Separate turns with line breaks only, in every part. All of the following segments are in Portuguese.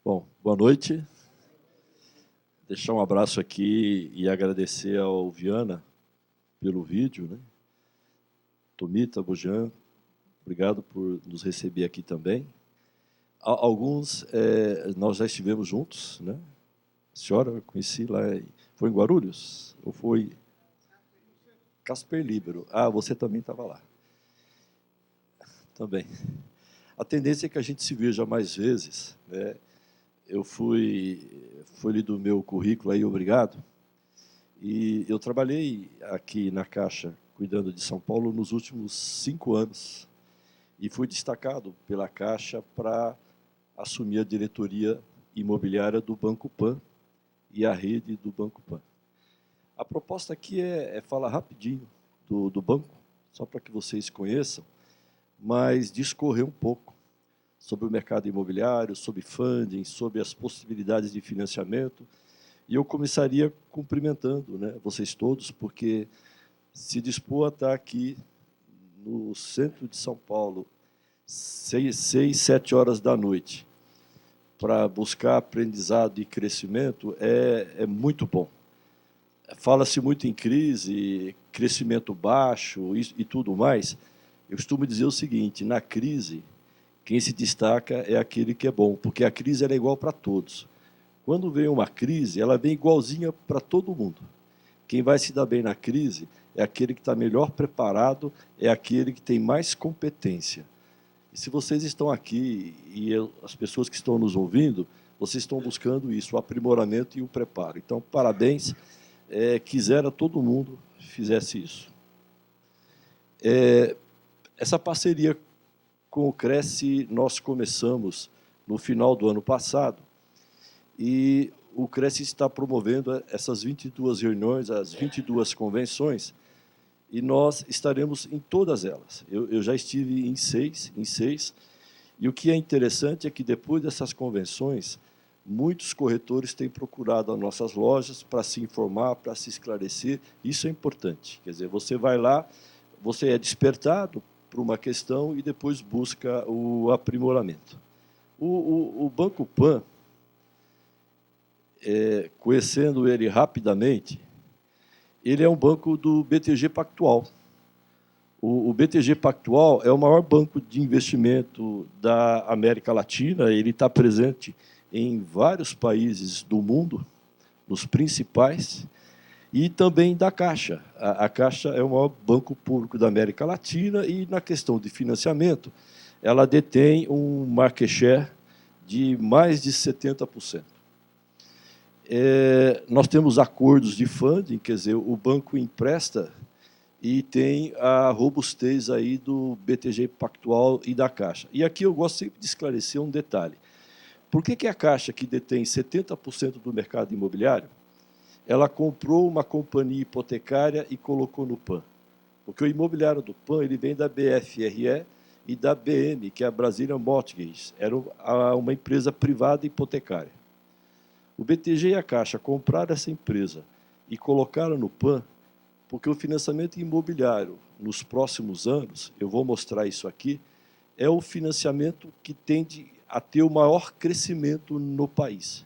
Bom, boa noite. Deixar um abraço aqui e agradecer ao Viana pelo vídeo, né? Tomita, Bujan, obrigado por nos receber aqui também. Alguns nós já estivemos juntos, né? A senhora eu conheci lá, foi em Guarulhos? Ou foi Casper Libero? Ah, você também estava lá. Também. A tendência é que a gente se veja mais vezes, né? Eu foi lido o meu currículo aí, obrigado. E eu trabalhei aqui na Caixa, cuidando de São Paulo, nos últimos 5 anos. E fui destacado pela Caixa para assumir a diretoria imobiliária do Banco Pan e a rede do Banco Pan. A proposta aqui é falar rapidinho do banco, só para que vocês conheçam, mas discorrer um pouco sobre o mercado imobiliário, sobre funding, sobre as possibilidades de financiamento. E eu começaria cumprimentando, né, vocês todos, porque se dispor a estar aqui no centro de São Paulo, 7 horas da noite, para buscar aprendizado e crescimento, é muito bom. Fala-se muito em crise, crescimento baixo e tudo mais. Eu costumo dizer o seguinte, na crise, quem se destaca é aquele que é bom, porque a crise é igual para todos. Quando vem uma crise, ela vem igualzinha para todo mundo. Quem vai se dar bem na crise é aquele que está melhor preparado, é aquele que tem mais competência. E se vocês estão aqui e as pessoas que estão nos ouvindo, vocês estão buscando isso, o aprimoramento e o preparo. Então, parabéns. Quisera todo mundo fizesse isso. Essa parceria com o Cresce nós começamos no final do ano passado e o Cresce está promovendo essas 22 reuniões, as 22 convenções, e nós estaremos em todas elas. Eu já estive em seis, e o que é interessante é que, depois dessas convenções, muitos corretores têm procurado as nossas lojas para se informar, para se esclarecer. Isso é importante. Quer dizer, você vai lá, você é despertado por uma questão e depois busca o aprimoramento. O Banco Pan, conhecendo ele rapidamente, ele é um banco do BTG Pactual. O BTG Pactual é o maior banco de investimento da América Latina, ele está presente em vários países do mundo, nos principais, e também da Caixa. A Caixa é o maior banco público da América Latina e, na questão de financiamento, ela detém um market share de mais de 70%. Nós temos acordos de funding, quer dizer, o banco empresta e tem a robustez aí do BTG Pactual e da Caixa. E aqui eu gosto sempre de esclarecer um detalhe. Por que a Caixa, que detém 70% do mercado imobiliário, ela comprou uma companhia hipotecária e colocou no PAN? Porque o imobiliário do PAN ele vem da BFRE e da BM, que é a Brazilian Mortgage, era uma empresa privada hipotecária. O BTG e a Caixa compraram essa empresa e colocaram no PAN, porque o financiamento imobiliário, nos próximos anos, eu vou mostrar isso aqui, é o financiamento que tende a ter o maior crescimento no país.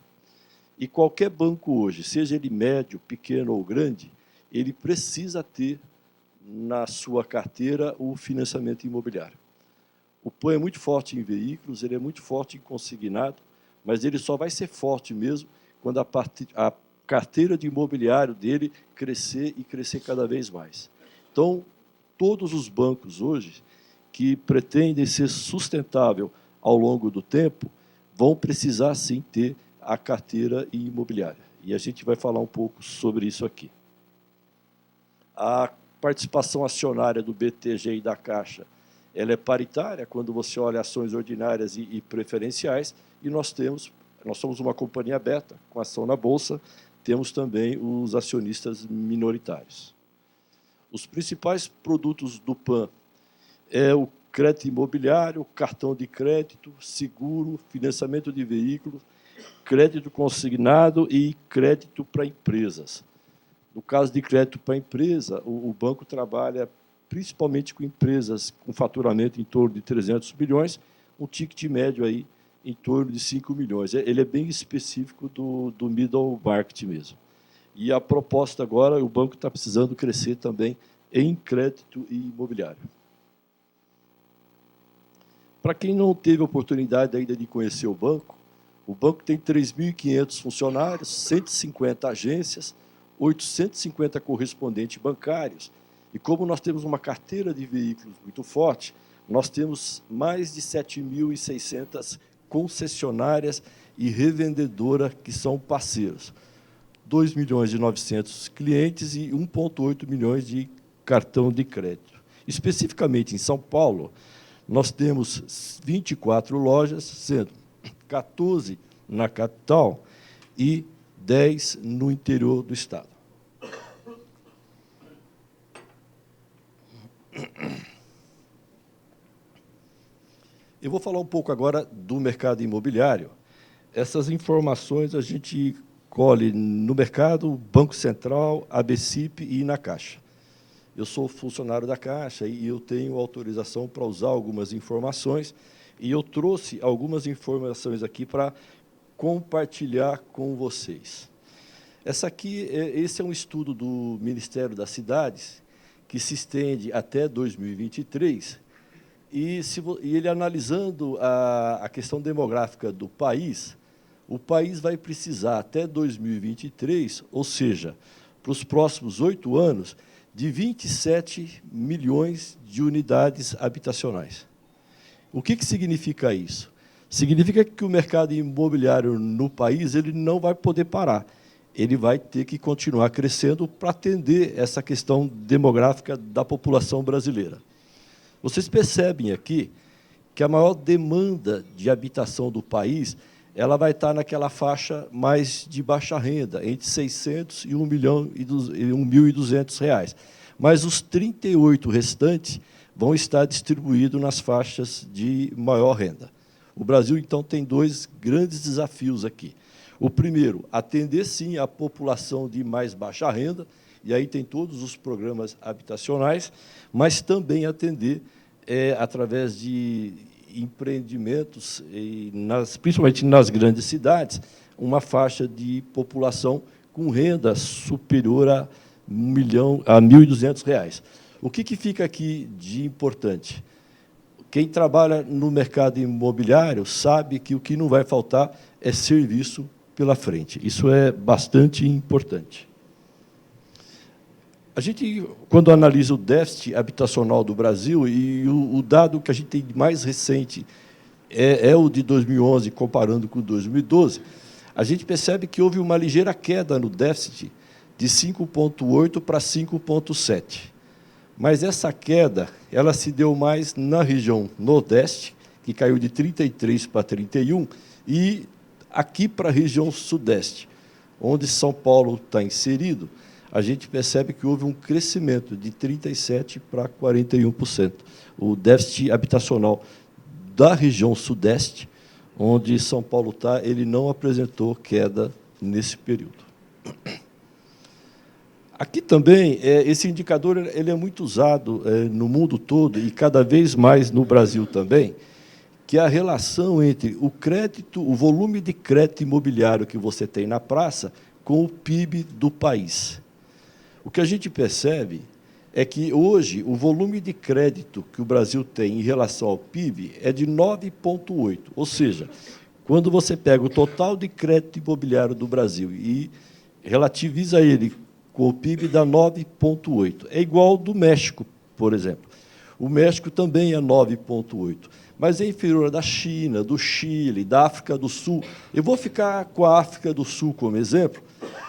E qualquer banco hoje, seja ele médio, pequeno ou grande, ele precisa ter na sua carteira o financiamento imobiliário. O PAN é muito forte em veículos, ele é muito forte em consignado, mas ele só vai ser forte mesmo quando a carteira de imobiliário dele crescer e crescer cada vez mais. Então, todos os bancos hoje que pretendem ser sustentável ao longo do tempo vão precisar, sim, ter a carteira imobiliária. E a gente vai falar um pouco sobre isso aqui. A participação acionária do BTG e da Caixa ela é paritária quando você olha ações ordinárias e preferenciais, e nós somos uma companhia aberta, com ação na Bolsa, temos também os acionistas minoritários. Os principais produtos do PAN é o crédito imobiliário, cartão de crédito, seguro, financiamento de veículos, crédito consignado e crédito para empresas. No caso de crédito para empresa, o banco trabalha principalmente com empresas com faturamento em torno de 300 bilhões, um ticket médio aí em torno de 5 milhões. Ele é bem específico do middle market mesmo. E a proposta agora, o banco está precisando crescer também em crédito e imobiliário. Para quem não teve oportunidade ainda de conhecer o banco tem 3.500 funcionários, 150 agências, 850 correspondentes bancários. E como nós temos uma carteira de veículos muito forte, nós temos mais de 7.600 concessionárias e revendedoras que são parceiros. 2.900.000 clientes e 1,8 milhões de cartão de crédito. Especificamente em São Paulo, nós temos 24 lojas, sendo 14 na capital e 10 no interior do estado. Eu vou falar um pouco agora do mercado imobiliário. Essas informações a gente colhe no mercado, Banco Central, ABCIP e na Caixa. Eu sou funcionário da Caixa e eu tenho autorização para usar algumas informações, e eu trouxe algumas informações aqui para compartilhar com vocês. Esse é um estudo do Ministério das Cidades, que se estende até 2023, e ele analisando a questão demográfica do país, o país vai precisar, até 2023, ou seja, para os próximos 8 anos, de 27 milhões de unidades habitacionais. O que significa isso? Significa que o mercado imobiliário no país ele não vai poder parar. Ele vai ter que continuar crescendo para atender essa questão demográfica da população brasileira. Vocês percebem aqui que a maior demanda de habitação do país ela vai estar naquela faixa mais de baixa renda, entre 600 e 1.200 reais. Mas os 38 restantes vão estar distribuídos nas faixas de maior renda. O Brasil, então, tem 2 grandes desafios aqui. O primeiro, atender, sim, a população de mais baixa renda, e aí tem todos os programas habitacionais, mas também atender, através de empreendimentos, principalmente nas grandes cidades, uma faixa de população com renda superior a R$ 1.200. O que fica aqui de importante? Quem trabalha no mercado imobiliário sabe que o que não vai faltar é serviço pela frente. Isso é bastante importante. A gente, quando analisa o déficit habitacional do Brasil, e o dado que a gente tem mais recente é o de 2011, comparando com 2012, a gente percebe que houve uma ligeira queda no déficit de 5,8 para 5,7. Mas essa queda ela se deu mais na região Nordeste, que caiu de 33 para 31, e aqui para a região Sudeste, onde São Paulo está inserido, a gente percebe que houve um crescimento de 37% para 41%. O déficit habitacional da região Sudeste, onde São Paulo está, ele não apresentou queda nesse período. Aqui também, esse indicador ele é muito usado no mundo todo e cada vez mais no Brasil também, que é a relação entre o crédito, o volume de crédito imobiliário que você tem na praça com o PIB do país. O que a gente percebe é que, hoje, o volume de crédito que o Brasil tem em relação ao PIB é de 9,8. Ou seja, quando você pega o total de crédito imobiliário do Brasil e relativiza ele com o PIB, dá 9,8. É igual ao do México, por exemplo. O México também é 9,8, mas é inferior à da China, do Chile, da África do Sul. Eu vou ficar com a África do Sul como exemplo,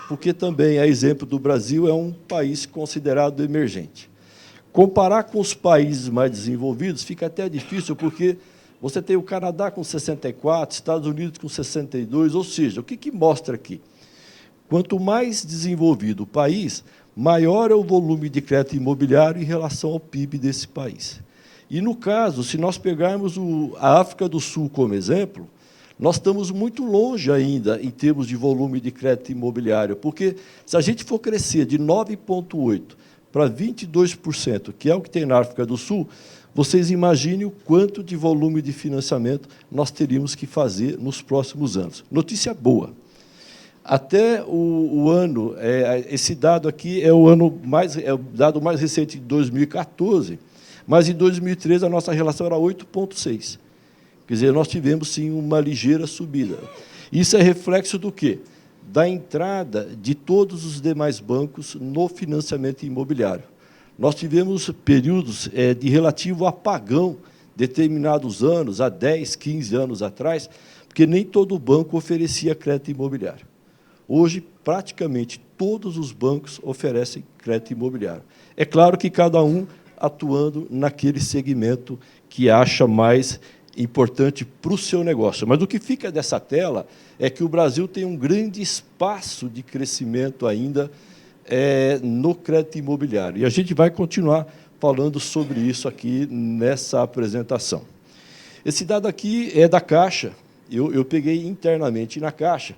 porque também, a exemplo do Brasil, é um país considerado emergente. Comparar com os países mais desenvolvidos fica até difícil, porque você tem o Canadá com 64, Estados Unidos com 62, ou seja, o que mostra aqui? Quanto mais desenvolvido o país, maior é o volume de crédito imobiliário em relação ao PIB desse país. E, no caso, se nós pegarmos a África do Sul como exemplo, nós estamos muito longe ainda em termos de volume de crédito imobiliário, porque, se a gente for crescer de 9,8% para 22%, que é o que tem na África do Sul, vocês imaginem o quanto de volume de financiamento nós teríamos que fazer nos próximos anos. Notícia boa. Até o ano, esse dado aqui é o dado mais recente de 2014, mas em 2013 a nossa relação era 8,6. Quer dizer, nós tivemos, sim, uma ligeira subida. Isso é reflexo do quê? Da entrada de todos os demais bancos no financiamento imobiliário. Nós tivemos períodos de relativo apagão, determinados anos, há 10, 15 anos atrás, porque nem todo banco oferecia crédito imobiliário. Hoje, praticamente todos os bancos oferecem crédito imobiliário. É claro que cada um atuando naquele segmento que acha mais importante para o seu negócio. Mas o que fica dessa tela é que o Brasil tem um grande espaço de crescimento ainda no crédito imobiliário. E a gente vai continuar falando sobre isso aqui nessa apresentação. Esse dado aqui é da Caixa, eu peguei internamente na Caixa,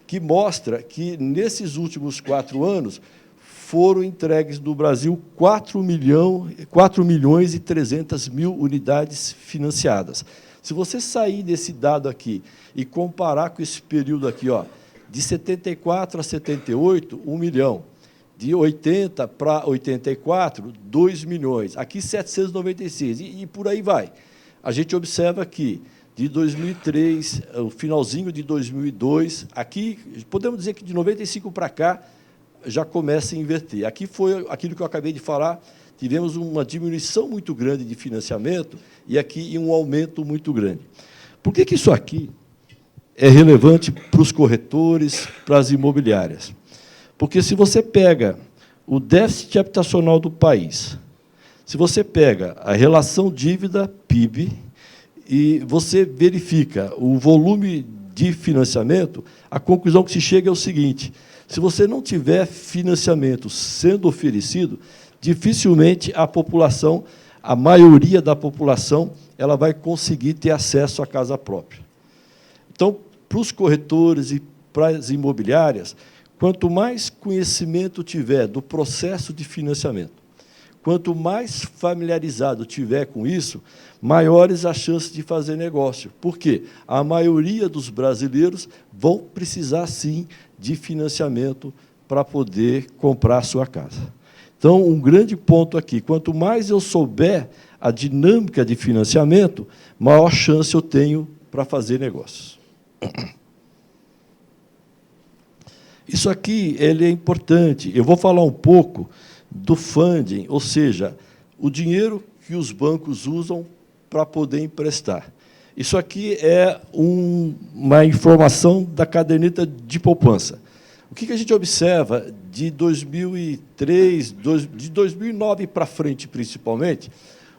que mostra que, nesses últimos 4 anos, foram entregues no Brasil 4.300.000 unidades financiadas. Se você sair desse dado aqui e comparar com esse período aqui, ó, de 74 a 78, 1 milhão. De 80 para 84, 2 milhões. Aqui, 796, e por aí vai. A gente observa que, de 2003, o finalzinho de 2002, aqui, podemos dizer que de 95 para cá, já começa a inverter. Aqui foi aquilo que eu acabei de falar, tivemos uma diminuição muito grande de financiamento e aqui um aumento muito grande. Por que isso aqui é relevante para os corretores, para as imobiliárias? Porque, se você pega o déficit habitacional do país, se você pega a relação dívida-PIB e você verifica o volume de financiamento, a conclusão que se chega é o seguinte: se você não tiver financiamento sendo oferecido, dificilmente a população, a maioria da população, ela vai conseguir ter acesso à casa própria. Então, para os corretores e para as imobiliárias, quanto mais conhecimento tiver do processo de financiamento, quanto mais familiarizado tiver com isso, maiores as chances de fazer negócio. Por quê? A maioria dos brasileiros vão precisar, sim, de financiamento para poder comprar a sua casa. Então, um grande ponto aqui: quanto mais eu souber a dinâmica de financiamento, maior chance eu tenho para fazer negócios. Isso aqui ele é importante. Eu vou falar um pouco do funding, ou seja, o dinheiro que os bancos usam para poder emprestar. Isso aqui é uma informação da caderneta de poupança. O que a gente observa de 2003, de 2009 para frente, principalmente,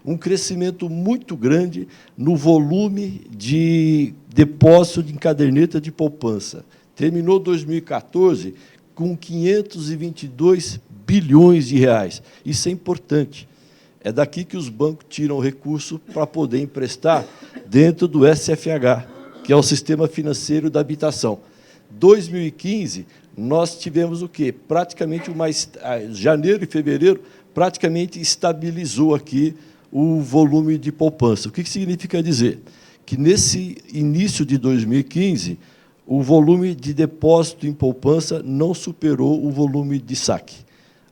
um crescimento muito grande no volume de depósito em caderneta de poupança. Terminou 2014 com 522 bilhões de reais. Isso é importante. É daqui que os bancos tiram recurso para poder emprestar dentro do SFH, que é o Sistema Financeiro da Habitação. 2015, nós tivemos o quê? Praticamente, janeiro e fevereiro, praticamente estabilizou aqui o volume de poupança. O que significa dizer? Que, nesse início de 2015, o volume de depósito em poupança não superou o volume de saque.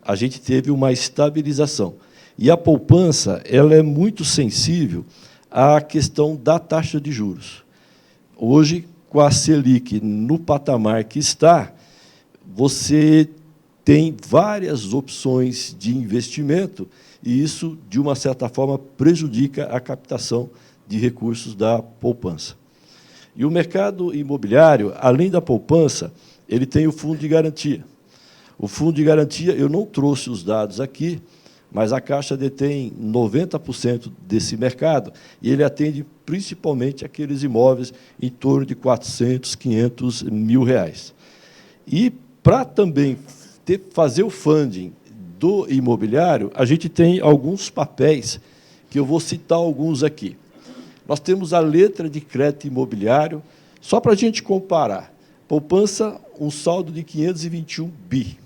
A gente teve uma estabilização. E a poupança ela é muito sensível à questão da taxa de juros. Hoje, com a Selic no patamar que está, você tem várias opções de investimento e isso, de uma certa forma, prejudica a captação de recursos da poupança. E o mercado imobiliário, além da poupança, ele tem o fundo de garantia. O fundo de garantia, eu não trouxe os dados aqui, mas a Caixa detém 90% desse mercado e ele atende principalmente aqueles imóveis em torno de 400, 500 mil reais. E, para também fazer o funding do imobiliário, a gente tem alguns papéis, que eu vou citar alguns aqui. Nós temos a letra de crédito imobiliário, só para a gente comparar. Poupança, um saldo de 521 bi.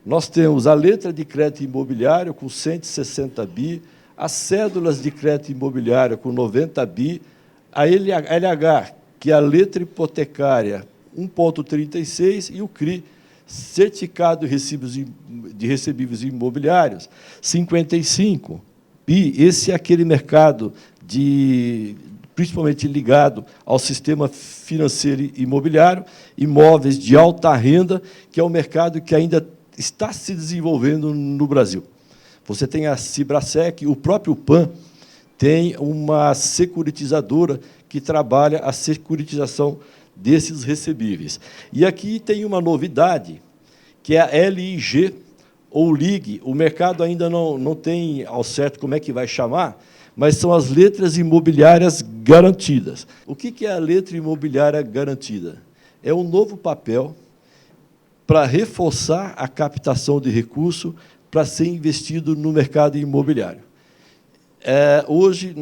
Nós temos a letra de crédito imobiliário com 160 bi, as cédulas de crédito imobiliário com 90 bi, a LH, que é a letra hipotecária 1,36, e o CRI, certificado de recebíveis imobiliários, 55 bi. Esse é aquele mercado principalmente ligado ao sistema financeiro e imobiliário, imóveis de alta renda, que é um mercado que ainda está se desenvolvendo no Brasil. Você tem a Cibrasec, o próprio PAN tem uma securitizadora que trabalha a securitização desses recebíveis. E aqui tem uma novidade, que é a LIG ou LIG. O mercado ainda não tem ao certo como é que vai chamar, mas são as letras imobiliárias garantidas. O que é a letra imobiliária garantida? É um novo papel para reforçar a captação de recurso para ser investido no mercado imobiliário. Hoje,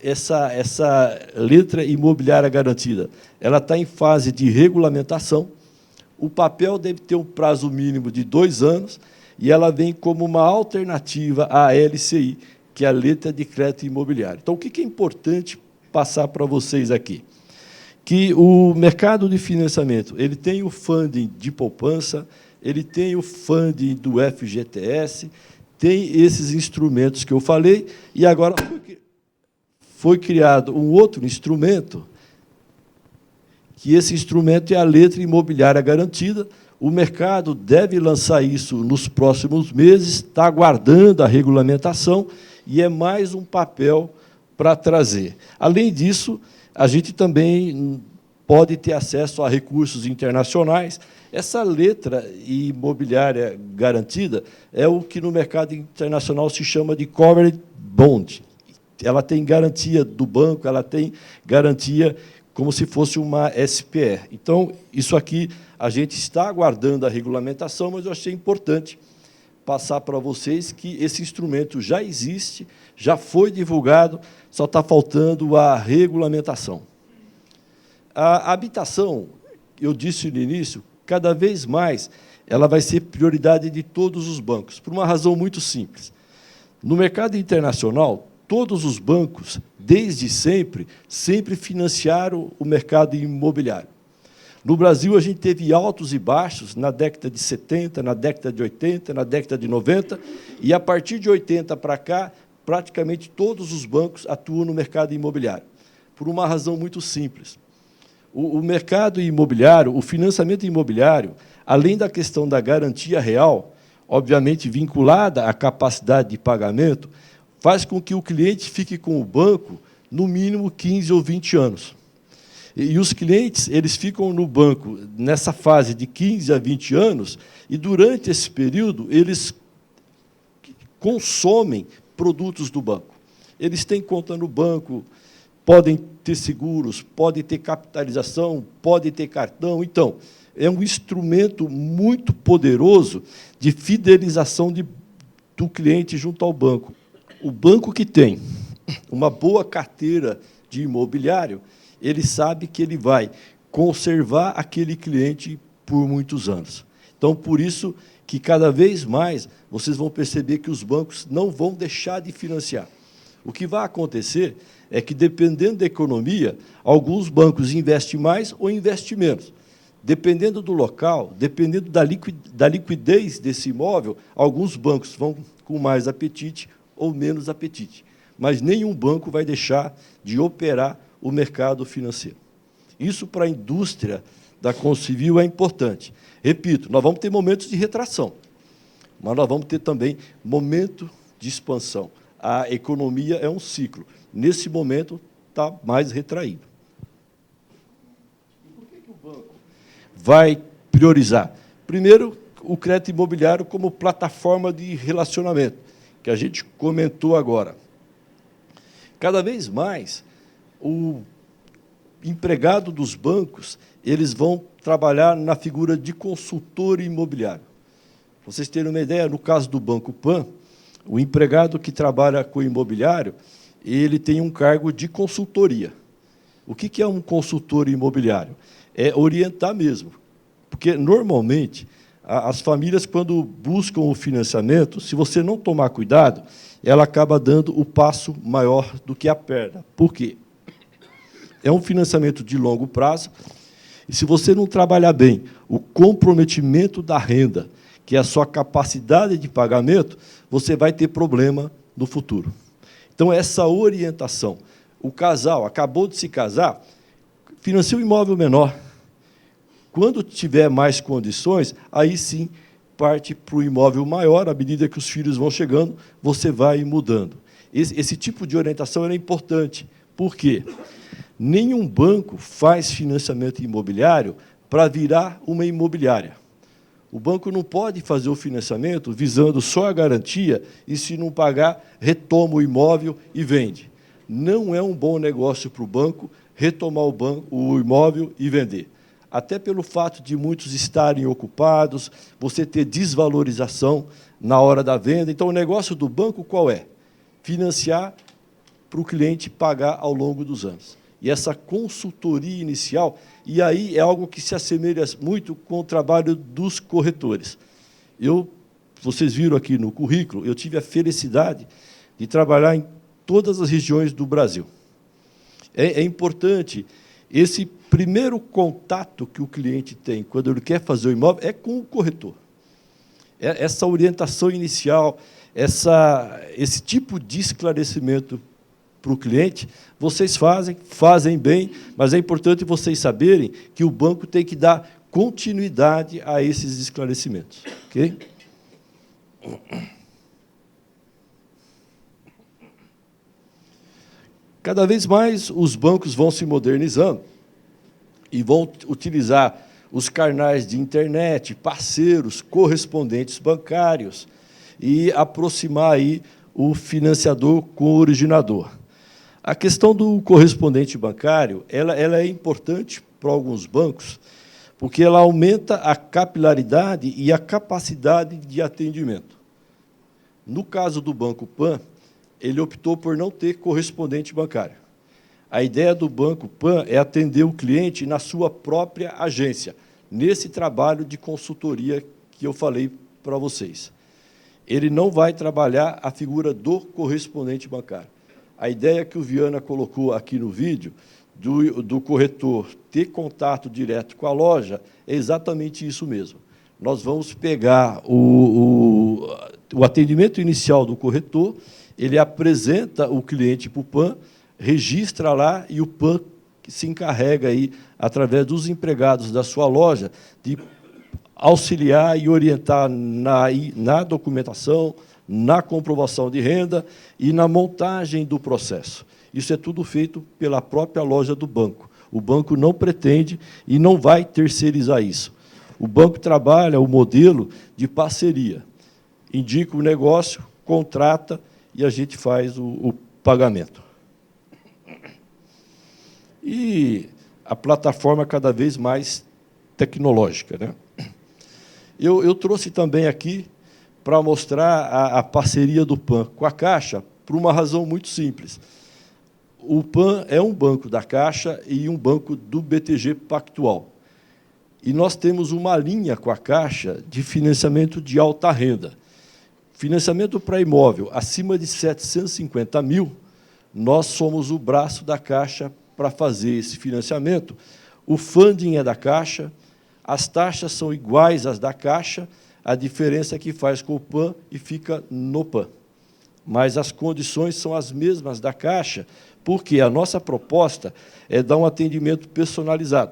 essa letra imobiliária garantida ela está em fase de regulamentação. O papel deve ter um prazo mínimo de 2 anos e ela vem como uma alternativa à LCI, que é a letra de crédito imobiliário. Então, o que é importante passar para vocês aqui? Que o mercado de financiamento ele tem o funding de poupança, ele tem o funding do FGTS, tem esses instrumentos que eu falei, e agora foi criado um outro instrumento, que esse instrumento é a letra imobiliária garantida. O mercado deve lançar isso nos próximos meses, está aguardando a regulamentação, e é mais um papel para trazer. Além disso, a gente também pode ter acesso a recursos internacionais. Essa letra imobiliária garantida é o que no mercado internacional se chama de covered bond. Ela tem garantia do banco, ela tem garantia como se fosse uma SPR. Então, isso aqui a gente está aguardando a regulamentação, mas eu achei importante passar para vocês que esse instrumento já existe, já foi divulgado, só está faltando a regulamentação. A habitação, eu disse no início, cada vez mais ela vai ser prioridade de todos os bancos, por uma razão muito simples. No mercado internacional, todos os bancos, desde sempre financiaram o mercado imobiliário. No Brasil, a gente teve altos e baixos na década de 70, na década de 80, na década de 90, e, a partir de 80 para cá, praticamente todos os bancos atuam no mercado imobiliário, por uma razão muito simples. O mercado imobiliário, o financiamento imobiliário, além da questão da garantia real, obviamente vinculada à capacidade de pagamento, faz com que o cliente fique com o banco no mínimo 15 ou 20 anos. E os clientes eles ficam no banco nessa fase de 15 a 20 anos, e, durante esse período, eles consomem produtos do banco. Eles têm conta no banco, podem ter seguros, podem ter capitalização, podem ter cartão. Então, é um instrumento muito poderoso de fidelização do cliente junto ao banco. O banco que tem uma boa carteira de imobiliário, ele sabe que ele vai conservar aquele cliente por muitos anos. Então, por isso que, cada vez mais, vocês vão perceber que os bancos não vão deixar de financiar. O que vai acontecer é que, dependendo da economia, alguns bancos investem mais ou investem menos. Dependendo do local, dependendo da liquidez desse imóvel, alguns bancos vão com mais apetite ou menos apetite. Mas nenhum banco vai deixar de operar o mercado financeiro. Isso, para a indústria da construção civil, é importante. Repito, nós vamos ter momentos de retração, mas nós vamos ter também momento de expansão. A economia é um ciclo. Nesse momento, está mais retraído. E por que o banco vai priorizar? Primeiro, o crédito imobiliário como plataforma de relacionamento, que a gente comentou agora. Cada vez mais, o empregado dos bancos eles vão trabalhar na figura de consultor imobiliário. Para vocês terem uma ideia, no caso do Banco Pan, o empregado que trabalha com o imobiliário, ele tem um cargo de consultoria. O que é um consultor imobiliário? É orientar mesmo, porque, normalmente, as famílias, quando buscam o financiamento, se você não tomar cuidado, ela acaba dando o passo maior do que a perna. Por quê? É um financiamento de longo prazo, e se você não trabalhar bem o comprometimento da renda, que é a sua capacidade de pagamento, você vai ter problema no futuro. Então, essa orientação. O casal acabou de se casar, financia um imóvel menor. Quando tiver mais condições, aí sim parte para o imóvel maior. À medida que os filhos vão chegando, você vai mudando. Esse tipo de orientação é importante. Por quê? Nenhum banco faz financiamento imobiliário para virar uma imobiliária. O banco não pode fazer o financiamento visando só a garantia e, se não pagar, retoma o imóvel e vende. Não é um bom negócio para o banco retomar o imóvel e vender. Até pelo fato de muitos estarem ocupados, você ter desvalorização na hora da venda. Então, o negócio do banco qual é? Financiar para o cliente pagar ao longo dos anos. E essa consultoria inicial, e aí é algo que se assemelha muito com o trabalho dos corretores. Vocês viram aqui no currículo, eu tive a felicidade de trabalhar em todas as regiões do Brasil. É importante esse primeiro contato que o cliente tem quando ele quer fazer o imóvel é com o corretor. Essa orientação inicial, esse tipo de esclarecimento para o cliente, vocês fazem bem, mas é importante vocês saberem que o banco tem que dar continuidade a esses esclarecimentos. Okay? Cada vez mais os bancos vão se modernizando e vão utilizar os canais de internet, parceiros, correspondentes bancários, e aproximar aí o financiador com o originador. A questão do correspondente bancário ela é importante para alguns bancos, porque ela aumenta a capilaridade e a capacidade de atendimento. No caso do Banco Pan, ele optou por não ter correspondente bancário. A ideia do Banco Pan é atender o cliente na sua própria agência, nesse trabalho de consultoria que eu falei para vocês. Ele não vai trabalhar a figura do correspondente bancário. A ideia que o Viana colocou aqui no vídeo, do corretor ter contato direto com a loja, é exatamente isso mesmo. Nós vamos pegar o atendimento inicial do corretor, ele apresenta o cliente para o PAN, registra lá, e o PAN se encarrega, aí, através dos empregados da sua loja, de auxiliar e orientar na documentação, na comprovação de renda e na montagem do processo. Isso é tudo feito pela própria loja do banco. O banco não pretende e não vai terceirizar isso. O banco trabalha o modelo de parceria. Indica o negócio, contrata e a gente faz o pagamento. E a plataforma cada vez mais tecnológica, né? Eu trouxe também aqui para mostrar a parceria do PAN com a Caixa, por uma razão muito simples. O PAN é um banco da Caixa e um banco do BTG Pactual. E nós temos uma linha com a Caixa de financiamento de alta renda. Financiamento para imóvel acima de 750 mil, nós somos o braço da Caixa para fazer esse financiamento. O funding é da Caixa, as taxas são iguais às da Caixa, a diferença é que faz com o PAN e fica no PAN. Mas as condições são as mesmas da Caixa, porque a nossa proposta é dar um atendimento personalizado.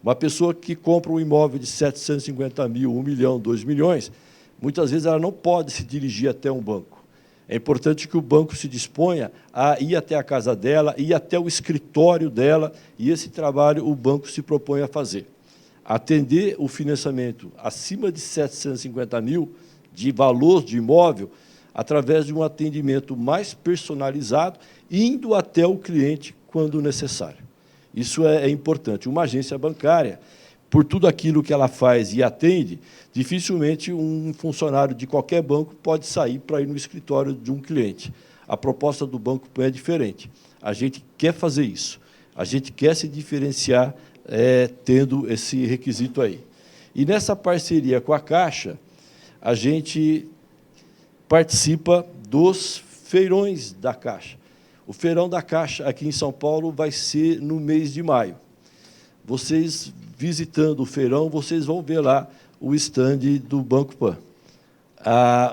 Uma pessoa que compra um imóvel de 750 mil, 1 milhão, 2 milhões, muitas vezes ela não pode se dirigir até um banco. É importante que o banco se disponha a ir até a casa dela, ir até o escritório dela, e esse trabalho o banco se propõe a fazer. Atender o financiamento acima de 750 mil de valor de imóvel através de um atendimento mais personalizado, indo até o cliente quando necessário. Isso é importante. Uma agência bancária, por tudo aquilo que ela faz e atende, dificilmente um funcionário de qualquer banco pode sair para ir no escritório de um cliente. A proposta do Banco Pan é diferente. A gente quer fazer isso. A gente quer se diferenciar tendo esse requisito aí. E, nessa parceria com a Caixa, a gente participa dos feirões da Caixa. O feirão da Caixa aqui em São Paulo vai ser no mês de maio. Vocês, visitando o feirão, vocês vão ver lá o estande do Banco Pan.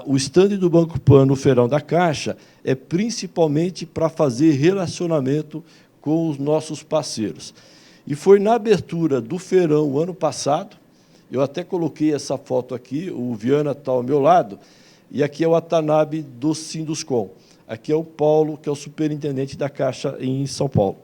O estande do Banco Pan no feirão da Caixa é principalmente para fazer relacionamento com os nossos parceiros. E foi na abertura do feirão, ano passado, eu até coloquei essa foto aqui, o Viana está ao meu lado, e aqui é o Watanabe do Sinduscom. Aqui é o Paulo, que é o superintendente da Caixa em São Paulo.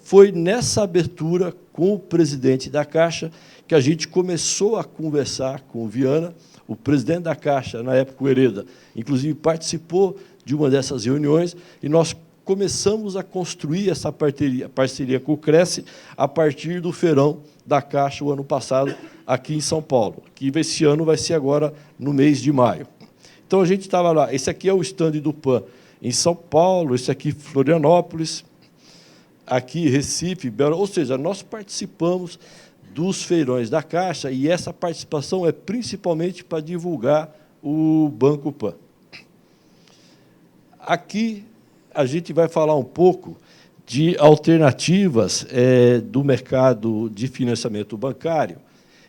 Foi nessa abertura com o presidente da Caixa que a gente começou a conversar com o Viana. O presidente da Caixa, na época, o Hereda, inclusive participou de uma dessas reuniões, e nós começamos a construir essa parceria com o Cresce a partir do feirão da Caixa, o ano passado, aqui em São Paulo, que esse ano vai ser agora no mês de maio. Então, a gente estava lá. Esse aqui é o estande do PAN em São Paulo, esse aqui Florianópolis, aqui Recife, Belo. Ou seja, nós participamos dos feirões da Caixa, e essa participação é principalmente para divulgar o Banco Pan. Aqui a gente vai falar um pouco de alternativas do mercado de financiamento bancário,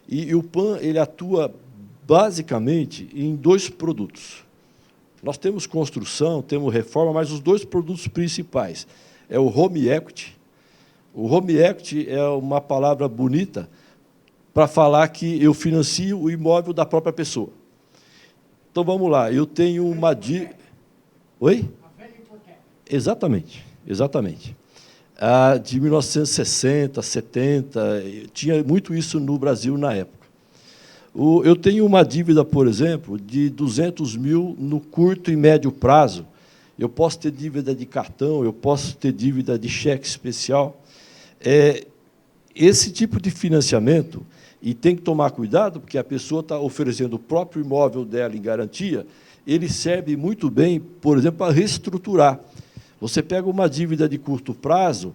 e o PAN ele atua basicamente em dois produtos. Nós temos construção, temos reforma, mas os dois produtos principais é o home equity. O home equity é uma palavra bonita para falar que eu financio o imóvel da própria pessoa. Então, vamos lá. Eu tenho uma dívida... Oi? Exatamente, exatamente. De 1960, 70, tinha muito isso no Brasil na época. Eu tenho uma dívida, por exemplo, de 200 mil no curto e médio prazo. Eu posso ter dívida de cartão, eu posso ter dívida de cheque especial. Esse tipo de financiamento, e tem que tomar cuidado, porque a pessoa está oferecendo o próprio imóvel dela em garantia, ele serve muito bem, por exemplo, para reestruturar. Você pega uma dívida de curto prazo,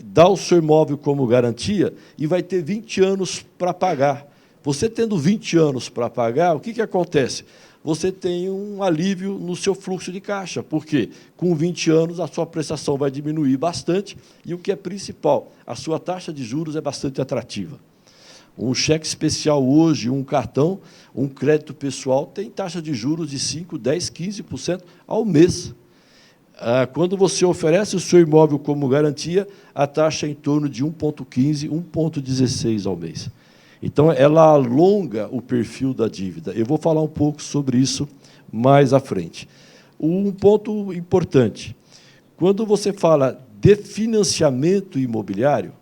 dá o seu imóvel como garantia e vai ter 20 anos para pagar. Você tendo 20 anos para pagar, o que acontece? Você tem um alívio no seu fluxo de caixa, porque, com 20 anos, a sua prestação vai diminuir bastante e, o que é principal, a sua taxa de juros é bastante atrativa. Um cheque especial hoje, um cartão, um crédito pessoal, tem taxa de juros de 5%, 10%, 15% ao mês. Quando você oferece o seu imóvel como garantia, a taxa é em torno de 1,15%, 1,16% ao mês. Então, ela alonga o perfil da dívida. Eu vou falar um pouco sobre isso mais à frente. Um ponto importante, quando você fala de financiamento imobiliário,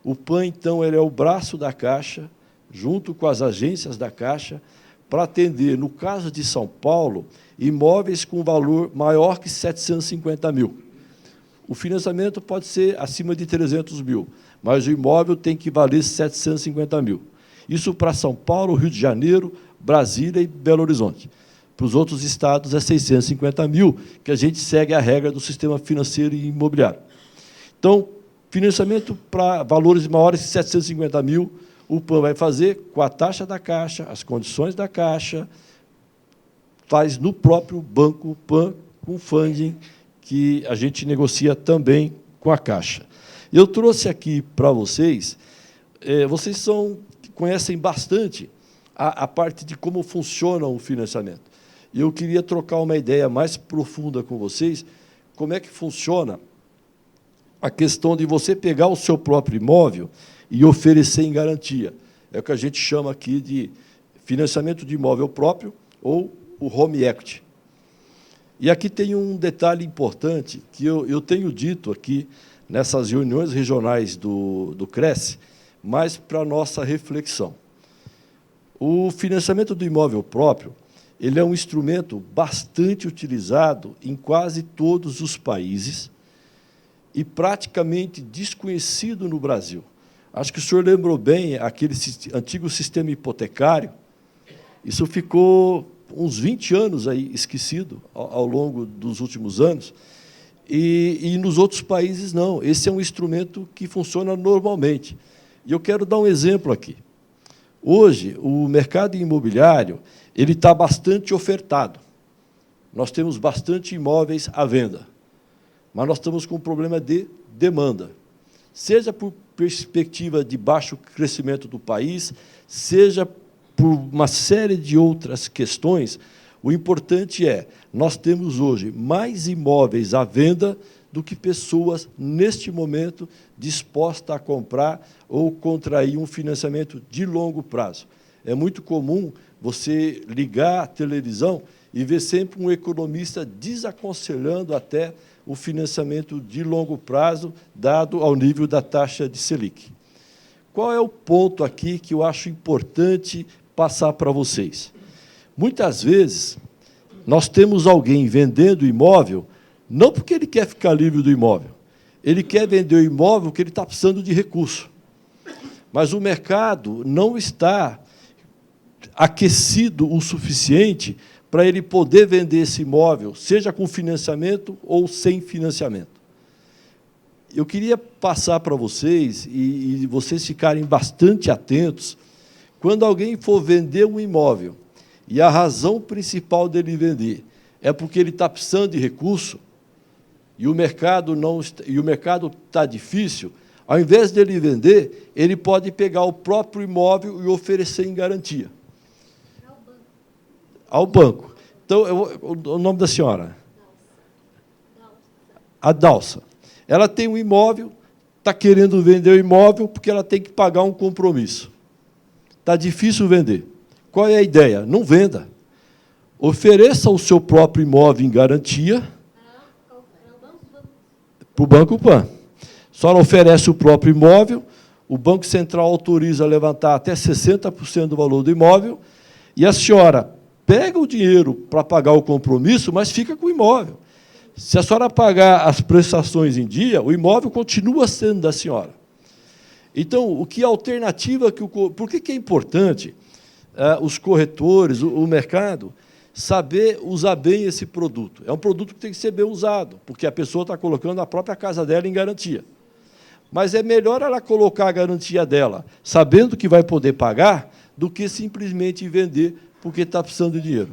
o PAN, então, ele é o braço da Caixa, junto com as agências da Caixa, para atender, no caso de São Paulo, imóveis com valor maior que 750 mil. O financiamento pode ser acima de 300 mil, mas o imóvel tem que valer 750 mil. Isso para São Paulo, Rio de Janeiro, Brasília e Belo Horizonte. Para os outros estados, é 650 mil, que a gente segue a regra do sistema financeiro e imobiliário. Então, financiamento para valores maiores de 750 mil, o PAN vai fazer com a taxa da Caixa, as condições da Caixa, faz no próprio Banco PAN, com funding, que a gente negocia também com a Caixa. Eu trouxe aqui para vocês, vocês conhecem bastante a parte de como funciona o financiamento. E eu queria trocar uma ideia mais profunda com vocês, como é que funciona a questão de você pegar o seu próprio imóvel e oferecer em garantia. É o que a gente chama aqui de financiamento de imóvel próprio ou o home equity. E aqui tem um detalhe importante que eu tenho dito aqui nessas reuniões regionais do Cresce, mas para a nossa reflexão. O financiamento do imóvel próprio ele é um instrumento bastante utilizado em quase todos os países e praticamente desconhecido no Brasil. Acho que o senhor lembrou bem aquele antigo sistema hipotecário. Isso ficou uns 20 anos aí esquecido ao longo dos últimos anos, e nos outros países não. Esse é um instrumento que funciona normalmente. E eu quero dar um exemplo aqui. Hoje, o mercado imobiliário ele está bastante ofertado. nós temos bastante imóveis à venda, mas nós estamos com um problema de demanda, seja por perspectiva de baixo crescimento do país, seja por uma série de outras questões. O importante é, nós temos hoje mais imóveis à venda do que pessoas, neste momento, dispostas a comprar ou contrair um financiamento de longo prazo. É muito comum você ligar a televisão e ver sempre um economista desaconselhando até o financiamento de longo prazo, dado ao nível da taxa de Selic. Qual é o ponto aqui que eu acho importante passar para vocês? Muitas vezes, nós temos alguém vendendo imóvel, não porque ele quer ficar livre do imóvel, ele quer vender o imóvel porque ele está precisando de recurso. Mas o mercado não está aquecido o suficiente para ele poder vender esse imóvel, seja com financiamento ou sem financiamento. Eu queria passar para vocês, e vocês ficarem bastante atentos, quando alguém for vender um imóvel, e a razão principal dele vender é porque ele está precisando de recurso, e o mercado está difícil, ao invés dele vender, ele pode pegar o próprio imóvel e oferecer em garantia. Ao banco. Então, o nome da senhora? A Dalsa. Ela tem um imóvel, está querendo vender o imóvel porque ela tem que pagar um compromisso. Está difícil vender. Qual é a ideia? Não venda. Ofereça o seu próprio imóvel em garantia para o Banco Pan. Só ela oferece o próprio imóvel, o Banco Central autoriza a levantar até 60% do valor do imóvel, e a senhora pega o dinheiro para pagar o compromisso, mas fica com o imóvel. Se a senhora pagar as prestações em dia, o imóvel continua sendo da senhora. Então, o que a alternativa que por que é importante os corretores, o mercado, saber usar bem esse produto? É um produto que tem que ser bem usado, porque a pessoa está colocando a própria casa dela em garantia. Mas é melhor ela colocar a garantia dela, sabendo que vai poder pagar, do que simplesmente vender porque está precisando de dinheiro.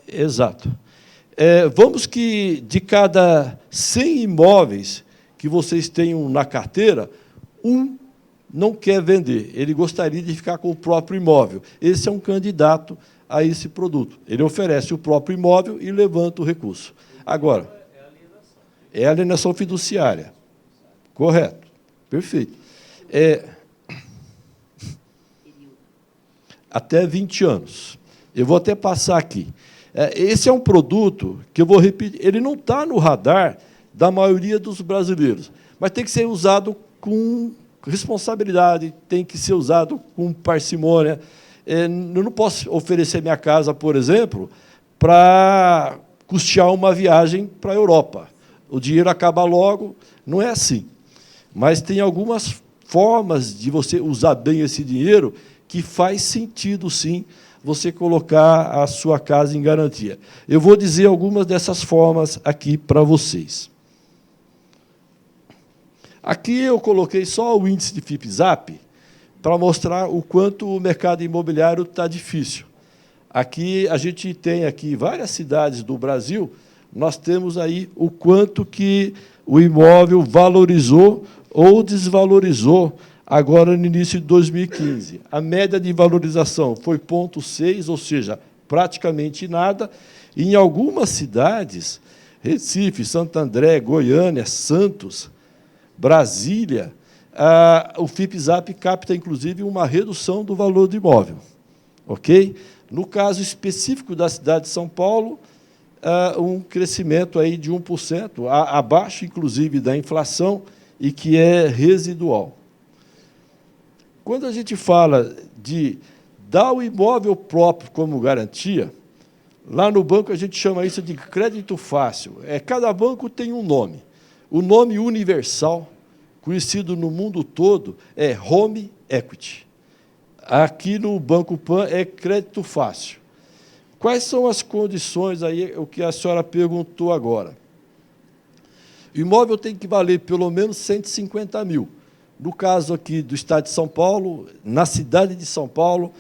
Exato. Vamos que, de cada 100 imóveis que vocês tenham na carteira, um não quer vender, ele gostaria de ficar com o próprio imóvel. Esse é um candidato a esse produto. Ele oferece o próprio imóvel e levanta o recurso. Agora, é alienação fiduciária. Correto. Perfeito. Até 20 anos. Eu vou até passar aqui. Esse é um produto que eu vou repetir, ele não está no radar da maioria dos brasileiros, mas tem que ser usado com responsabilidade, tem que ser usado com parcimônia. Eu não posso oferecer minha casa, por exemplo, para custear uma viagem para a Europa. O dinheiro acaba logo, não é assim. Mas tem algumas formas de você usar bem esse dinheiro que faz sentido, sim, você colocar a sua casa em garantia. Eu vou dizer algumas dessas formas aqui para vocês. Aqui eu coloquei só o índice de FIPE-ZAP para mostrar o quanto o mercado imobiliário está difícil. Aqui a gente tem aqui várias cidades do Brasil, nós temos aí o quanto que o imóvel valorizou ou desvalorizou agora no início de 2015. A média de valorização foi 0,6, ou seja, praticamente nada. E em algumas cidades, Recife, Santo André, Goiânia, Santos, Brasília, o FIPE-ZAP capta, inclusive, uma redução do valor do imóvel. Ok? No caso específico da cidade de São Paulo, um crescimento aí de 1%, abaixo, inclusive, da inflação, e que é residual. Quando a gente fala de dar o imóvel próprio como garantia, lá no banco a gente chama isso de crédito fácil. Cada banco tem um nome. O nome universal, conhecido no mundo todo, é Home Equity. Aqui no Banco Pan é crédito fácil. Quais são as condições aí, o que a senhora perguntou agora? O imóvel tem que valer pelo menos 150 mil. No caso aqui do Estado de São Paulo, na cidade de São Paulo,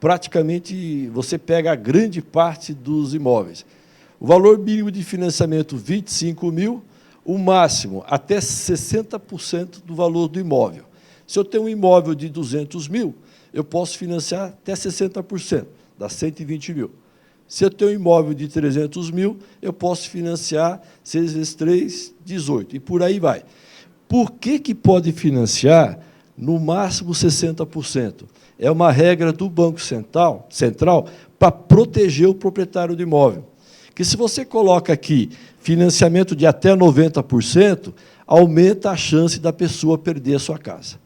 praticamente você pega a grande parte dos imóveis. O valor mínimo de financiamento, 25 mil, o máximo, até 60% do valor do imóvel. Se eu tenho um imóvel de 200 mil, eu posso financiar até 60%, dá 120 mil. Se eu tenho um imóvel de 300 mil, eu posso financiar 6 vezes 3, 18, e por aí vai. Por que pode financiar no máximo 60%? É uma regra do Banco Central para proteger o proprietário do imóvel. Que se você coloca aqui financiamento de até 90%, aumenta a chance da pessoa perder a sua casa.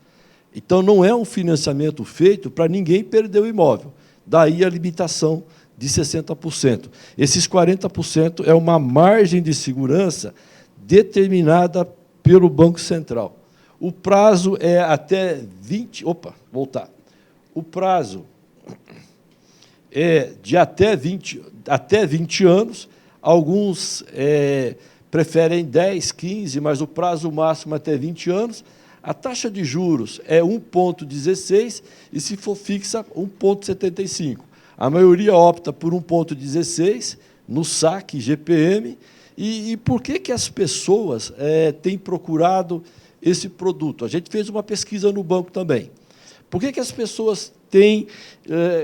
Então, não é um financiamento feito para ninguém perder o imóvel. Daí a limitação de 60%. Esses 40% é uma margem de segurança determinada pelo Banco Central. O prazo é até 20... Opa, voltar. O prazo é de até 20 anos. Alguns preferem 10, 15, mas o prazo máximo é até 20 anos. A taxa de juros é 1,16 e, se for fixa, 1,75. A maioria opta por 1,16 no saque GPM. E por que as pessoas têm procurado esse produto? A gente fez uma pesquisa no banco também. Por que as pessoas têm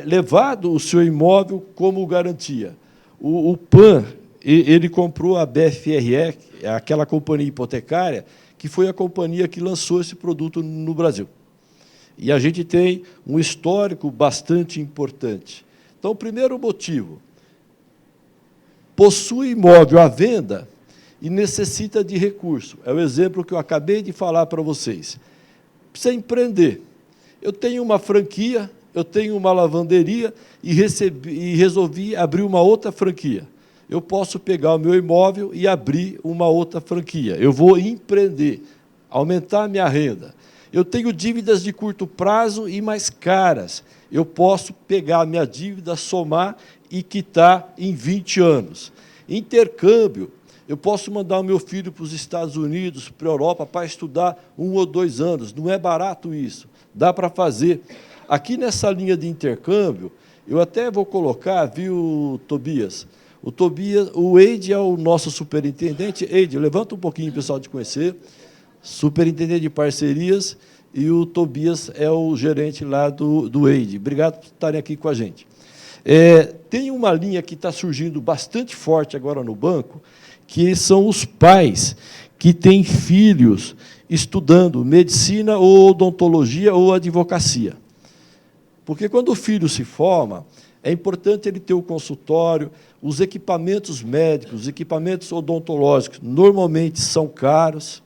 levado o seu imóvel como garantia? O PAN, ele comprou a BFRE, aquela companhia hipotecária, que foi a companhia que lançou esse produto no Brasil. E a gente tem um histórico bastante importante. Então, o primeiro motivo, possui imóvel à venda e necessita de recurso. É o exemplo que eu acabei de falar para vocês. Precisa empreender. Eu tenho uma franquia, eu tenho uma lavanderia e resolvi abrir uma outra franquia. Eu posso pegar o meu imóvel e abrir uma outra franquia. Eu vou empreender, aumentar a minha renda. Eu tenho dívidas de curto prazo e mais caras. Eu posso pegar a minha dívida, somar e quitar em 20 anos. Intercâmbio. Eu posso mandar o meu filho para os Estados Unidos, para a Europa, para estudar 1 ou 2 anos. Não é barato isso. Dá para fazer. Aqui nessa linha de intercâmbio, eu até vou colocar, viu, Tobias? O Eide é o nosso superintendente. Eide, levanta um pouquinho, pessoal, de conhecer. Superintendente de parcerias, e o Tobias é o gerente lá do Eide. Obrigado por estarem aqui com a gente. Tem uma linha que está surgindo bastante forte agora no banco, que são os pais que têm filhos estudando medicina ou odontologia ou advocacia. Porque, quando o filho se forma, é importante ele ter o consultório, os equipamentos médicos, os equipamentos odontológicos, normalmente são caros.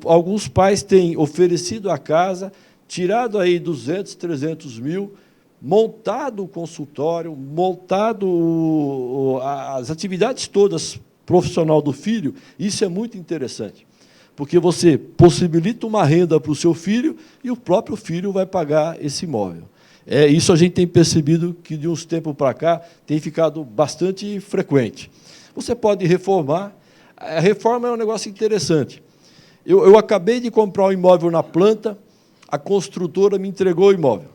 Alguns pais têm oferecido a casa, tirado aí 200, 300 mil, montado o consultório, montado as atividades todas profissional do filho. Isso é muito interessante, porque você possibilita uma renda para o seu filho e o próprio filho vai pagar esse imóvel. Isso a gente tem percebido que, de uns tempos para cá, tem ficado bastante frequente. Você pode reformar. A reforma é um negócio interessante. Eu acabei de comprar um imóvel na planta, a construtora me entregou o imóvel.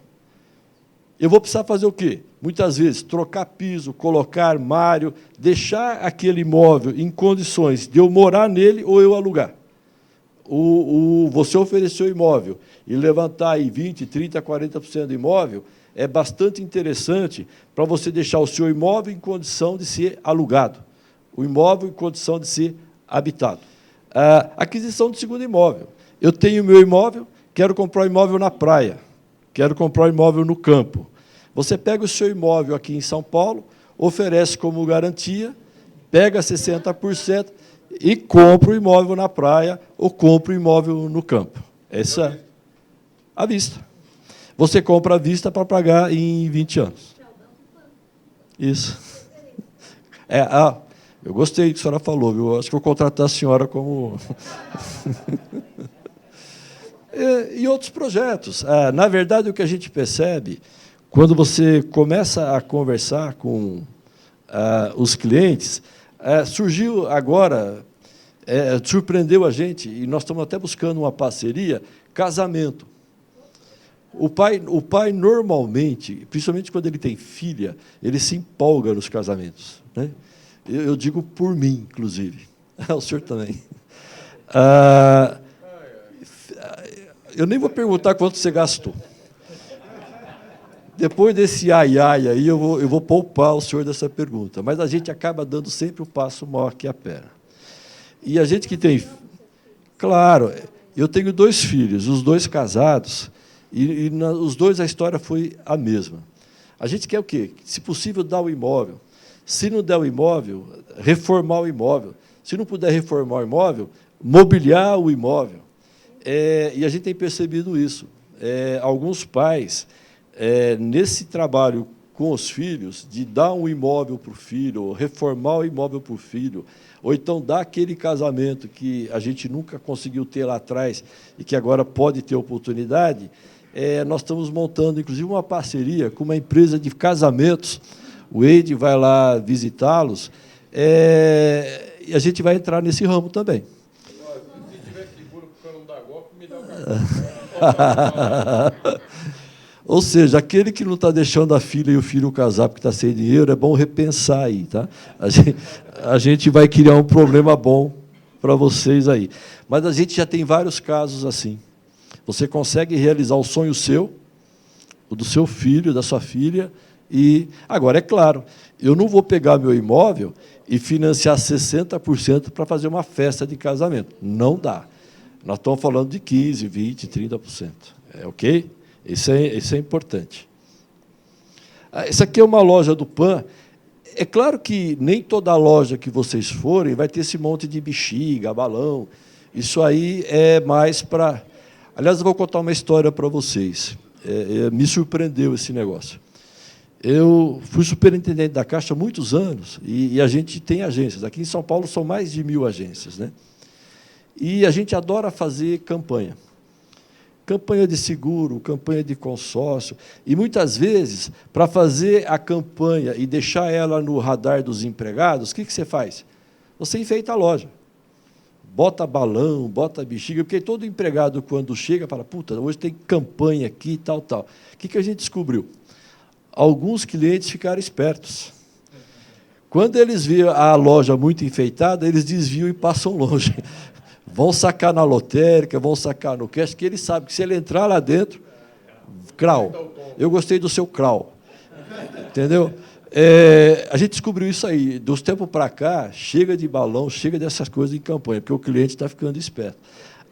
Eu vou precisar fazer o quê? Muitas vezes, trocar piso, colocar armário, deixar aquele imóvel em condições de eu morar nele ou eu alugar. Você ofereceu o imóvel e levantar aí 20%, 30%, 40% do imóvel é bastante interessante para você deixar o seu imóvel em condição de ser alugado, o imóvel em condição de ser habitado. Aquisição de segundo imóvel. Eu tenho meu imóvel, quero comprar um imóvel na praia, quero comprar um imóvel no campo. Você pega o seu imóvel aqui em São Paulo, oferece como garantia, pega 60% e compra o imóvel na praia ou compra o imóvel no campo. Essa é à vista. Você compra à vista para pagar em 20 anos. Isso. Eu gostei do que a senhora falou, viu? Eu acho que vou contratar a senhora como... E outros projetos. Na verdade, o que a gente percebe, quando você começa a conversar com os clientes, surgiu agora, surpreendeu a gente, e nós estamos até buscando uma parceria, casamento. O pai, normalmente, principalmente quando ele tem filha, ele se empolga nos casamentos, né? Eu digo por mim, inclusive. O senhor também. Ah, eu nem vou perguntar quanto você gastou. Depois desse ai-ai aí, eu vou poupar o senhor dessa pergunta. Mas a gente acaba dando sempre um passo maior que a perna. E a gente que tem... Claro, eu tenho 2 filhos, os 2 casados, os 2 a história foi a mesma. A gente quer o quê? Se possível, dar o imóvel. Se não der o imóvel, reformar o imóvel. Se não puder reformar o imóvel, mobiliar o imóvel. E a gente tem percebido isso. Alguns pais, nesse trabalho com os filhos, de dar um imóvel para o filho, ou reformar o imóvel para o filho, ou então dar aquele casamento que a gente nunca conseguiu ter lá atrás e que agora pode ter oportunidade, nós estamos montando, inclusive, uma parceria com uma empresa de casamentos. O Eide vai lá visitá-los, e a gente vai entrar nesse ramo também.
Se tiver seguro para não dar golpe, me dá o cartão.
Ou seja, aquele que não está deixando a filha e o filho casar porque está sem dinheiro, é bom repensar aí. Tá? A gente vai criar um problema bom para vocês aí. Mas a gente já tem vários casos assim. Você consegue realizar o sonho seu, o do seu filho, da sua filha. E agora, é claro, eu não vou pegar meu imóvel e financiar 60% para fazer uma festa de casamento. Não dá. Nós estamos falando de 15%, 20%, 30%. Ok? Isso é importante. Essa aqui é uma loja do PAN. É claro que nem toda loja que vocês forem vai ter esse monte de bexiga, balão. Isso aí é mais para... Aliás, eu vou contar uma história para vocês. Me surpreendeu esse negócio. Eu fui superintendente da Caixa há muitos anos, e a gente tem agências. Aqui em São Paulo são mais de 1000 agências, né? E a gente adora fazer campanha. Campanha de seguro, campanha de consórcio. E, muitas vezes, para fazer a campanha e deixar ela no radar dos empregados, o que você faz? Você enfeita a loja. Bota balão, bota bexiga, porque todo empregado, quando chega, fala, puta, hoje tem campanha aqui e tal, tal. O que a gente descobriu? Alguns clientes ficaram espertos. Quando eles veem a loja muito enfeitada, eles desviam e passam longe. Vão sacar na lotérica, vão sacar no cash, que eles sabem que, se ele entrar lá dentro, crau. Eu gostei do seu crau. Entendeu? A gente descobriu isso aí. Dos tempos para cá, chega de balão, chega dessas coisas em campanha, porque o cliente está ficando esperto.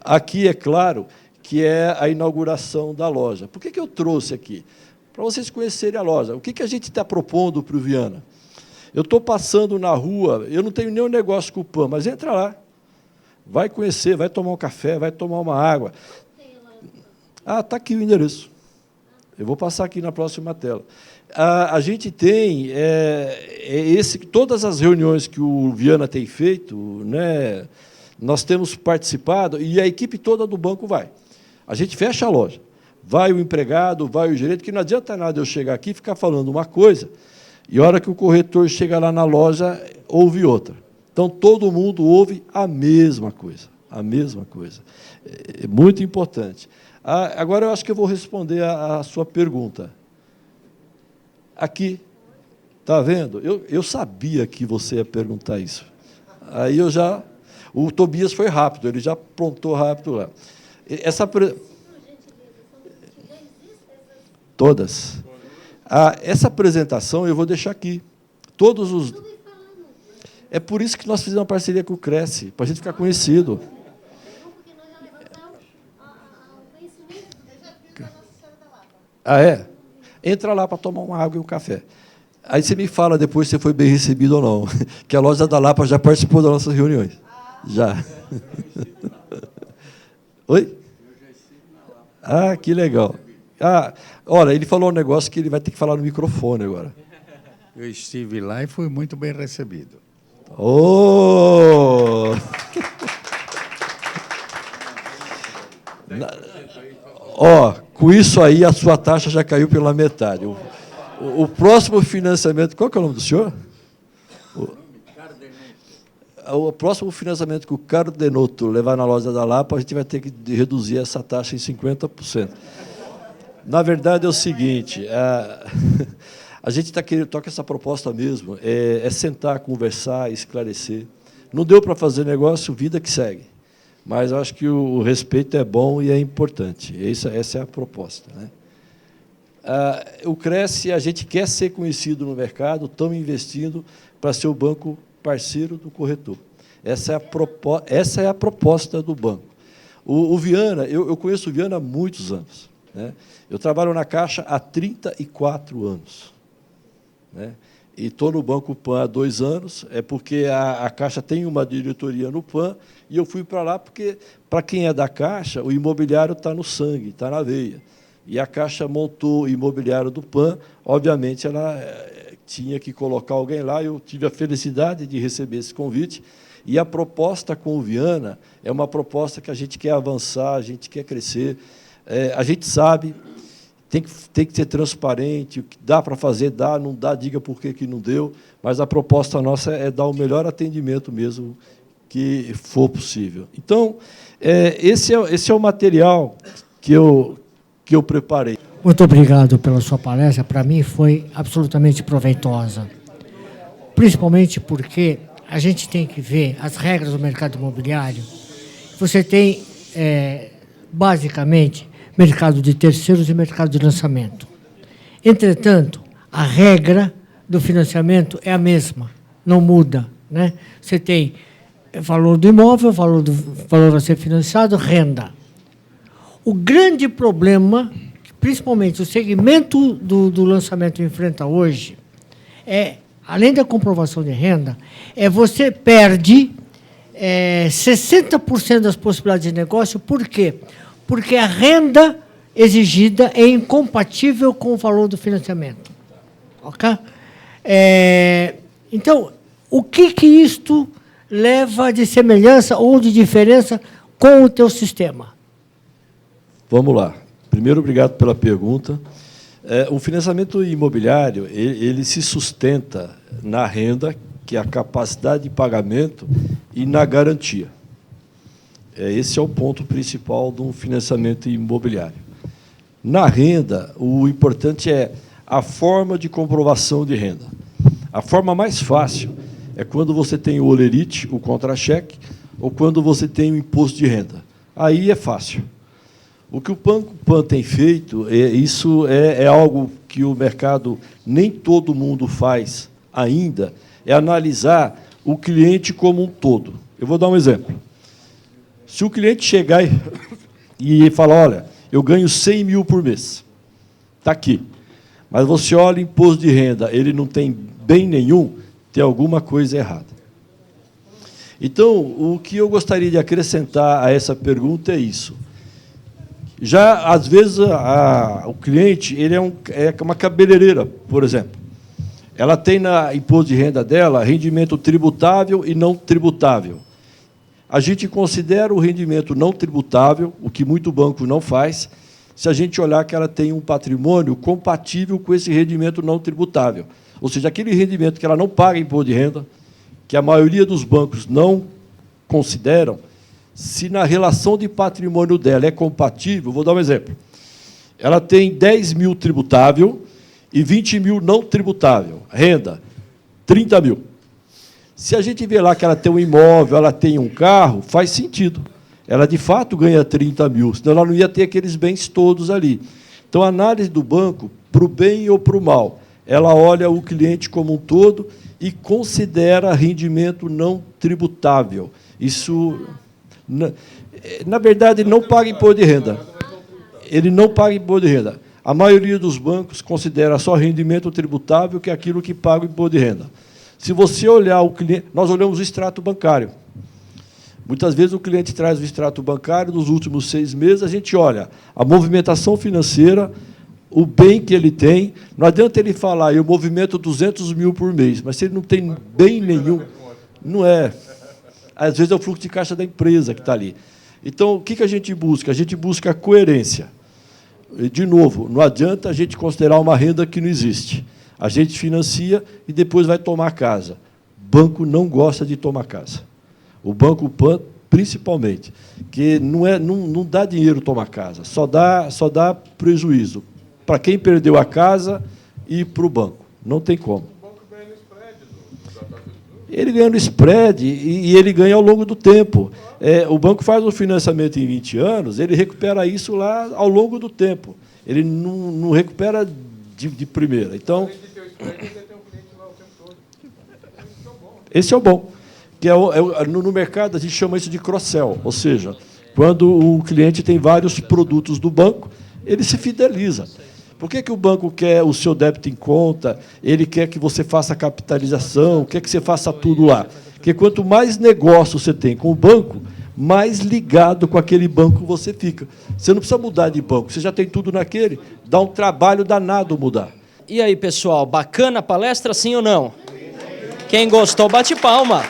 Aqui, é claro, que é a inauguração da loja. Por que eu trouxe aqui? Para vocês conhecerem a loja. O que a gente está propondo para o Viana? Eu estou passando na rua, eu não tenho nenhum negócio com o PAN, mas entra lá. Vai conhecer, vai tomar um café, vai tomar uma água. Está aqui o endereço. Eu vou passar aqui na próxima tela. A gente tem todas as reuniões que o Viana tem feito, né, nós temos participado, e a equipe toda do banco vai. A gente fecha a loja. Vai o empregado, vai o gerente, que não adianta nada eu chegar aqui e ficar falando uma coisa, e a hora que o corretor chega lá na loja, ouve outra. Então, todo mundo ouve a mesma coisa. A mesma coisa. É muito importante. Agora, eu acho que eu vou responder a sua pergunta. Aqui, está vendo? Eu sabia que você ia perguntar isso. Aí eu já... O Tobias foi rápido, ele já aprontou rápido lá. Todas. Essa apresentação eu vou deixar aqui. Todos os... É por isso que nós fizemos uma parceria com o Cresce, para a gente ficar conhecido. É? Entra lá para tomar uma água e um café. Aí você me fala depois se foi bem recebido ou não, que a loja da Lapa já participou das nossas reuniões. Já. Oi? Que legal. Olha, ele falou um negócio que ele vai ter que falar no microfone agora.
Eu estive lá e fui muito bem recebido.
Com isso aí, a sua taxa já caiu pela metade. O próximo financiamento... Qual que é o nome do senhor? O próximo financiamento que o Cardenotto levar na loja da Lapa, a gente vai ter que reduzir essa taxa em 50%. Na verdade, é o seguinte, a gente está querendo, toca essa proposta mesmo, é sentar, conversar, esclarecer. Não deu para fazer negócio, vida que segue. Mas eu acho que o respeito é bom e é importante. Essa é a proposta, né? O Cresce, a gente quer ser conhecido no mercado, estamos investindo para ser o banco parceiro do corretor. Essa é a proposta do banco. O Viana, eu conheço o Viana há muitos anos, né? Eu trabalho na Caixa há 34 anos, né? E estou no Banco Pan há 2 anos, é porque a Caixa tem uma diretoria no Pan, e eu fui para lá porque, para quem é da Caixa, o imobiliário está no sangue, está na veia. E a Caixa montou o imobiliário do Pan, obviamente ela tinha que colocar alguém lá, eu tive a felicidade de receber esse convite, e a proposta com o Viana é uma proposta que a gente quer avançar, a gente quer crescer, a gente sabe, tem que ser transparente, o que dá para fazer, dá, não dá, diga por que não deu, mas a proposta nossa é dar o melhor atendimento mesmo que for possível. Então, esse é o material que eu preparei.
Muito obrigado pela sua palestra. Para mim foi absolutamente proveitosa, principalmente porque a gente tem que ver as regras do mercado imobiliário. Você tem, basicamente, mercado de terceiros e mercado de lançamento. Entretanto, a regra do financiamento é a mesma, não muda, né? Você tem valor do imóvel, valor a ser financiado, renda. O grande problema, principalmente o segmento do lançamento enfrenta hoje, além da comprovação de renda, você perde 60% das possibilidades de negócio. Por quê? Porque a renda exigida é incompatível com o valor do financiamento. Ok? Então, o que isto leva de semelhança ou de diferença com o teu sistema?
Vamos lá. Primeiro, obrigado pela pergunta. O financiamento imobiliário ele se sustenta na renda, que é a capacidade de pagamento, e na garantia. Esse é o ponto principal de um financiamento imobiliário. Na renda, o importante é a forma de comprovação de renda. A forma mais fácil é quando você tem o olerite, o contra-cheque, ou quando você tem o imposto de renda. Aí é fácil. O que o Banco Pan tem feito, isso é algo que o mercado, nem todo mundo faz ainda, é analisar o cliente como um todo. Eu vou dar um exemplo. Se o cliente chegar e falar, olha, eu ganho 100 mil por mês, está aqui, mas você olha o imposto de renda, ele não tem bem nenhum, tem alguma coisa errada. Então, o que eu gostaria de acrescentar a essa pergunta é isso. Já, às vezes, o cliente ele é uma cabeleireira, por exemplo. Ela tem na imposto de renda dela rendimento tributável e não tributável. A gente considera o rendimento não tributável, o que muito banco não faz, se a gente olhar que ela tem um patrimônio compatível com esse rendimento não tributável. Ou seja, aquele rendimento que ela não paga imposto de renda, que a maioria dos bancos não consideram, se na relação de patrimônio dela é compatível, vou dar um exemplo. Ela tem 10 mil tributável e 20 mil não tributável. Renda, 30 mil. Se a gente vê lá que ela tem um imóvel, ela tem um carro, faz sentido. Ela, de fato, ganha 30 mil, senão ela não ia ter aqueles bens todos ali. Então, a análise do banco, para o bem ou para o mal, ela olha o cliente como um todo e considera rendimento não tributável. Isso, na verdade, ele não paga imposto de renda. Ele não paga imposto de renda. A maioria dos bancos considera só rendimento tributável, que é aquilo que paga o imposto de renda. Se você olhar o cliente, nós olhamos o extrato bancário. Muitas vezes o cliente traz o extrato bancário dos últimos 6 meses, a gente olha a movimentação financeira, o bem que ele tem. Não adianta ele falar, eu movimento 200 mil por mês, mas se ele não tem bem nenhum, não é. Às vezes é o fluxo de caixa da empresa que está ali. Então, o que a gente busca? A gente busca a coerência. E, de novo, não adianta a gente considerar uma renda que não existe. A gente financia e depois vai tomar casa. Banco não gosta de tomar casa. O Banco Pan, principalmente, que não dá dinheiro tomar casa, só dá prejuízo. para quem perdeu a casa e para o banco. Não tem como.
O banco ganha no spread da taxa de juros.
Ele ganha no spread e ele ganha ao longo do tempo. O banco faz um financiamento em 20 anos, ele recupera isso lá ao longo do tempo. Ele não recupera de primeira. Então,
Além de ter o spread, você tem um cliente lá o tempo todo.
esse é o bom. Que no mercado, a gente chama isso de cross-sell, ou seja, quando o cliente tem vários produtos do banco, ele se fideliza. Por que o banco quer o seu débito em conta? Ele quer que você faça a capitalização, quer que você faça tudo lá. Porque quanto mais negócio você tem com o banco, mais ligado com aquele banco você fica. Você não precisa mudar de banco, você já tem tudo naquele, dá um trabalho danado mudar.
E aí, pessoal, bacana a palestra, sim ou não? Quem gostou, bate palma.